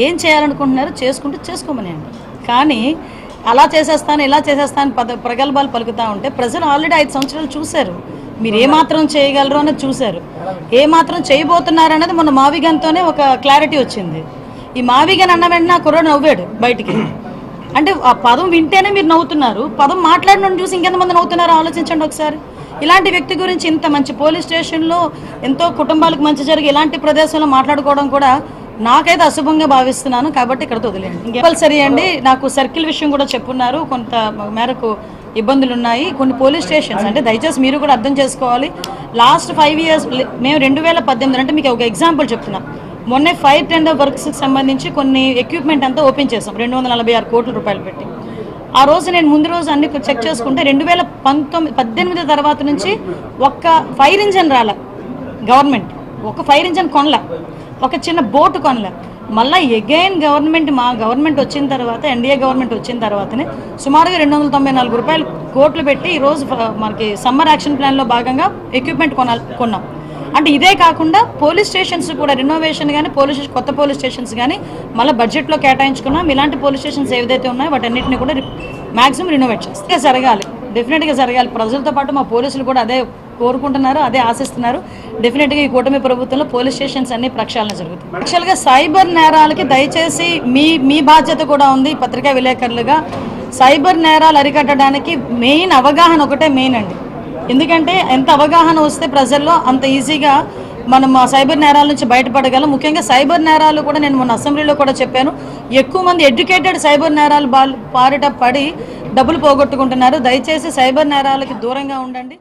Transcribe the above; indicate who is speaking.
Speaker 1: ఏం చేయాలనుకుంటున్నారో చేసుకుంటూ చేసుకోమనండి. కానీ అలా చేసేస్తాను ఇలా చేసేస్తాను ప్రగల్భాలు పలుకుతూ ఉంటే ప్రజలు ఆల్రెడీ 5 సంవత్సరాలు చూశారు. మీరు ఏమాత్రం చేయగలరు అనేది చూశారు. ఏమాత్రం చేయబోతున్నారు అనేది మొన్న మావిగన్తోనే ఒక క్లారిటీ వచ్చింది. ఈ మావిగన్ అన్న వెంటనే ఆ కుర్రాడు నవ్వాడు బయటికి. అంటే ఆ పదం వింటేనే మీరు నవ్వుతున్నారు, పదం మాట్లాడిన చూసి ఇంకెంతమంది నవ్వుతున్నారో ఆలోచించండి ఒకసారి. ఇలాంటి వ్యక్తి గురించి ఇంత మంచి పోలీస్ స్టేషన్లో ఎంతో కుటుంబాలకు మంచి జరిగి ఇలాంటి ప్రదేశంలో మాట్లాడుకోవడం కూడా నాకైతే అశుభంగా భావిస్తున్నాను. కాబట్టి ఇక్కడ వదిలేండి. కంపల్సరీ అండి. నాకు సర్కిల్ విషయం కూడా చెప్పున్నారు, కొంత మేరకు ఇబ్బందులు ఉన్నాయి కొన్ని పోలీస్ స్టేషన్స్. అంటే దయచేసి మీరు కూడా అర్థం చేసుకోవాలి. లాస్ట్ 5 years మేము 2018 అంటే మీకు ఒక ఎగ్జాంపుల్ చెప్తున్నా. మొన్నే ఫైర్ టెండర్ వర్క్స్కి సంబంధించి కొన్ని ఎక్విప్మెంట్ అంతా ఓపెన్ చేసాం 246 కోట్ల రూపాయలు పెట్టి. ఆ రోజు నేను ముందు రోజు అన్ని చెక్ చేసుకుంటే 2018 తర్వాత నుంచి ఒక్క ఫైర్ ఇంజన్ రాలే గవర్నమెంట్, ఒక ఫైర్ ఇంజన్ కొనలే, ఒక చిన్న బోటు కొనలే. మళ్ళీ ఎగైన్ మా గవర్నమెంట్ వచ్చిన తర్వాత, ఎన్డీఏ గవర్నమెంట్ వచ్చిన తర్వాతనే సుమారుగా 294 కోట్లు పెట్టి ఈరోజు మనకి సమ్మర్ యాక్షన్ ప్లాన్లో భాగంగా ఎక్విప్మెంట్ కొన్నాం. అంటే ఇదే కాకుండా పోలీస్ స్టేషన్స్ కూడా రెనోవేషన్ కానీ కొత్త పోలీస్ స్టేషన్స్ కానీ మళ్ళీ బడ్జెట్లో కేటాయించుకున్నాం. ఇలాంటి పోలీస్ స్టేషన్స్ ఏదైతే ఉన్నాయో వాటన్నిటిని కూడా మ్యాక్సిమం రినోవేట్ చేస్తే జరగాలి, డెఫినెట్గా జరగాలి. ప్రజలతో పాటు మా పోలీసులు కూడా అదే కోరుకుంటున్నారు, అదే ఆశిస్తున్నారు. డెఫినెట్గా ఈ కూటమి ప్రభుత్వంలో పోలీస్ స్టేషన్స్ అన్ని ప్రక్షాళన జరుగుతాయి. యాక్చువల్గా సైబర్ నేరాలకి దయచేసి మీ బాధ్యత కూడా ఉంది పత్రికా విలేకరులుగా. సైబర్ నేరాలు అరికట్టడానికి మెయిన్ అవగాహన ఒకటే మెయిన్ అండి. ఎందుకంటే ఎంత అవగాహన వస్తే ప్రజల్లో అంత ఈజీగా మనం ఆ సైబర్ నేరాల నుంచి బయటపడగలం. ముఖ్యంగా సైబర్ నేరాలు కూడా నేను మొన్న అసెంబ్లీలో కూడా చెప్పాను, ఎక్కువ మంది ఎడ్యుకేటెడ్ సైబర్ నేరాలు బారిట పడి డబ్బులు పోగొట్టుకుంటున్నారు. దయచేసి సైబర్ నేరాలకి దూరంగా ఉండండి.